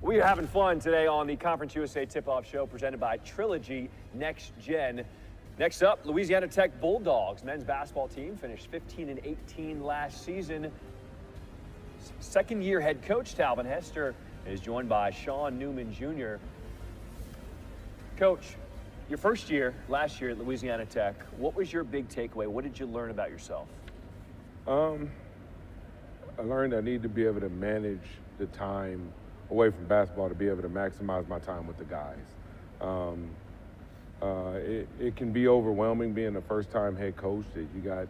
We are having fun today on the Conference USA Tip-Off Show presented by Trilogy NextGen. Next up, Louisiana Tech Bulldogs men's basketball team finished 15-18 last season. Second-year head coach Talvin Hester is joined by Sean Newman Jr. Coach, your first year last year at Louisiana Tech, what was your big takeaway? What did you learn about yourself? I learned I need to be able to manage the time away from basketball to be able to maximize my time with the guys. It can be overwhelming being a first-time head coach that you got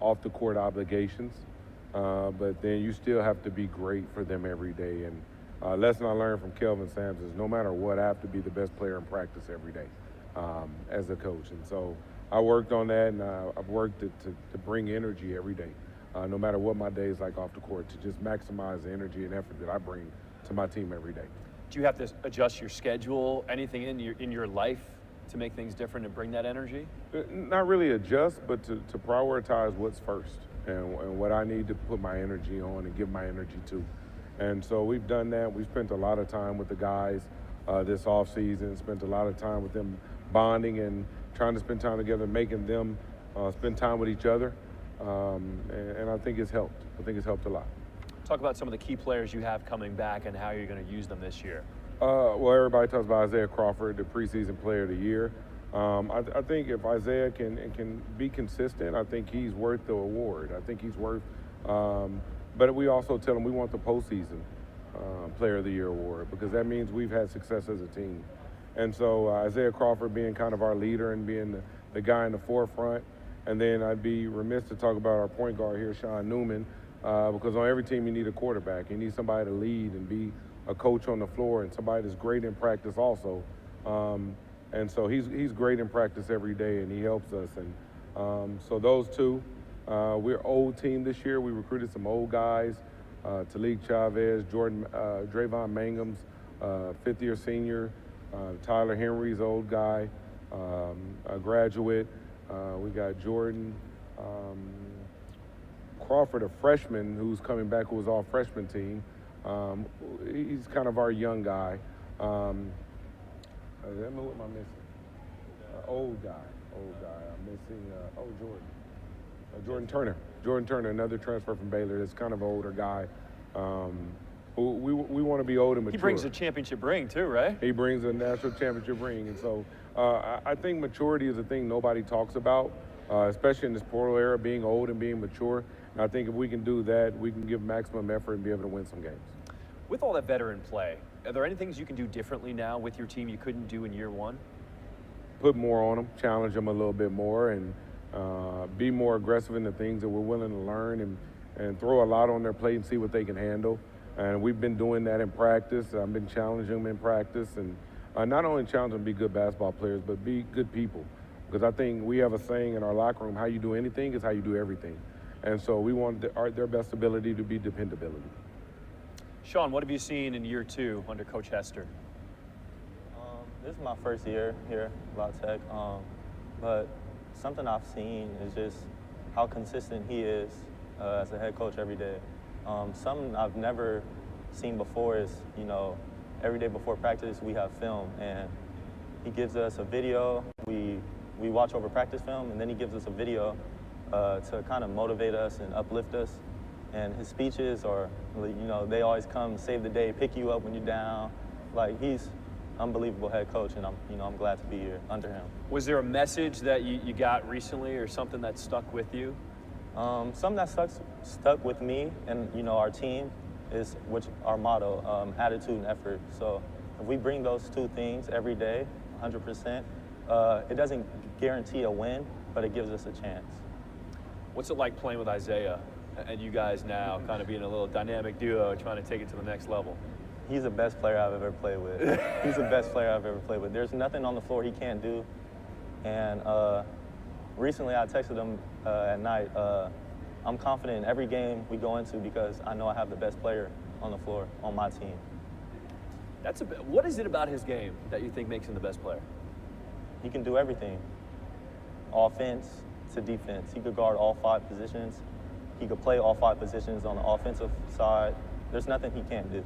off-the-court obligations, but then you still have to be great for them every day. And lesson I learned from Kelvin Sams is no matter what, I have to be the best player in practice every day as a coach. And so I worked on that, and I've worked to bring energy every day, no matter what my day is like off the court, to just maximize the energy and effort that I bring to my team every day. Do you have to adjust your schedule, anything in your life to make things different and bring that energy? Not really adjust, but to prioritize what's first and what I need to put my energy on and give my energy to. And so we've done that. We've spent a lot of time with the guys this off season, spent a lot of time with them bonding and trying to spend time together, making them spend time with each other. And I think it's helped. I think it's helped a lot. Talk about some of the key players you have coming back and how you're going to use them this year. Well, everybody talks about Isaiah Crawford, the preseason player of the year. I think if Isaiah can be consistent, I think he's worth the award. I think he's worth, but we also tell him we want the postseason player of the year award, because that means we've had success as a team. And so Isaiah Crawford being kind of our leader and being the guy in the forefront. And then I'd be remiss to talk about our point guard here, Sean Newman, because on every team you need a quarterback. You need somebody to lead and be a coach on the floor, and somebody that's great in practice also. And so he's great in practice every day, and he helps us. And so those two, we're old team this year. We recruited some old guys, Talik Chavez, Drayvon Mangum's fifth-year senior, Tyler Henry's old guy, a graduate. We got Jordan Crawford, a freshman who's coming back, who was all freshman team. He's kind of our young guy. What am I missing? Old guy. I'm missing, Jordan. Jordan Turner, another transfer from Baylor that's kind of an older guy. We want to be old and mature. He brings a championship ring too, right? He brings a national championship ring. And so I think maturity is a thing nobody talks about, especially in this portal era, being old and being mature. And I think if we can do that, we can give maximum effort and be able to win some games. With all that veteran play, are there any things you can do differently now with your team you couldn't do in year one? Put more on them, challenge them a little bit more, and be more aggressive in the things that we're willing to learn, and throw a lot on their plate and see what they can handle. And we've been doing that in practice. I've been challenging them in practice, and not only challenge them to be good basketball players, but be good people. Because I think we have a saying in our locker room, how you do anything is how you do everything. And so we want their best ability to be dependability. Sean, what have you seen in year two under Coach Hester? This is my first year here at La Tech, but something I've seen is just how consistent he is as a head coach every day. Something I've never seen before is, every day before practice we have film, and he gives us a video. We watch over practice film, and then he gives us a video to kind of motivate us and uplift us. And his speeches are, they always come save the day, pick you up when you're down. Like, he's unbelievable head coach, and I'm glad to be here under him. Was there a message that you got recently or something that stuck with you? Something that stuck with me and our team is our motto, attitude and effort. So if we bring those two things every day, 100%, it doesn't guarantee a win, but it gives us a chance. What's it like playing with Isaiah and you guys now kind of being a little dynamic duo trying to take it to the next level? He's the best player I've ever played with. He's the best player I've ever played with. There's nothing on the floor he can't do. And recently I texted him at night, I'm confident in every game we go into because I know I have the best player on the floor on my team. What is it about his game that you think makes him the best player? He can do everything. Offense to defense. He could guard all 5 positions. He could play all 5 positions on the offensive side. There's nothing he can't do.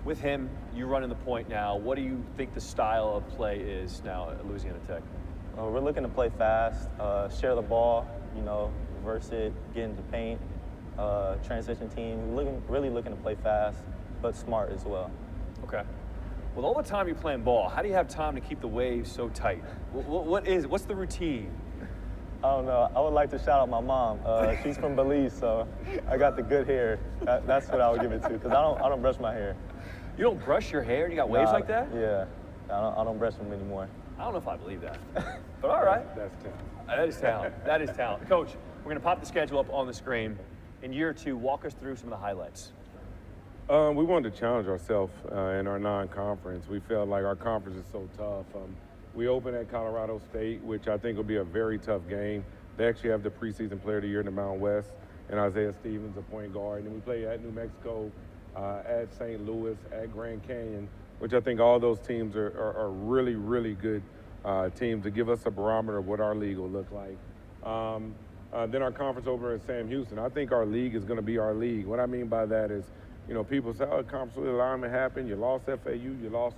With him, you running the point now. What do you think the style of play is now at Louisiana Tech? We're looking to play fast, share the ball, reverse it, get into paint, transition team. Really looking to play fast, but smart as well. Okay. With all the time you're playing ball, how do you have time to keep the waves so tight? What's the routine? I don't know. I would like to shout out my mom. She's from Belize, so I got the good hair. That's what I would give it to, because I don't brush my hair. You don't brush your hair? You got waves like that? Yeah. I don't brush them anymore. I don't know if I believe that. But all right. That's talent. That is talent. That is talent. Coach, we're going to pop the schedule up on the screen. In year 2, walk us through some of the highlights. We wanted to challenge ourselves in our non-conference. We felt like our conference is so tough. We open at Colorado State, which I think will be a very tough game. They actually have the preseason player of the year in the Mountain West, and Isaiah Stevens, a point guard. And then we play at New Mexico, at St. Louis, at Grand Canyon, which I think all those teams are really, really good teams to give us a barometer of what our league will look like. Then our conference over at Sam Houston. I think our league is going to be our league. What I mean by that is, people say, oh, conference alignment happened. You lost FAU, you lost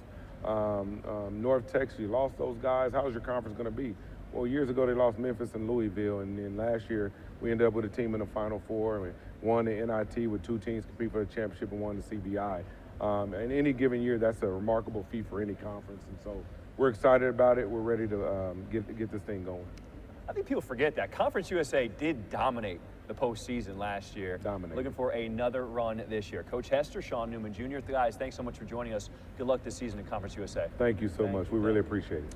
North Texas, you lost those guys. How's your conference going to be? Well, years ago they lost Memphis and Louisville, and then last year we ended up with a team in the Final Four and won the NIT with 2 teams compete for the championship and won the CBI. And any given year, that's a remarkable feat for any conference, and so we're excited about it. We're ready to get this thing going. I think people forget that Conference USA did dominate the postseason last year. Dominate. Looking for another run this year. Coach Hester, Sean Newman Jr., guys, thanks so much for joining us. Good luck this season in Conference USA. Thank you so much. We really appreciate it.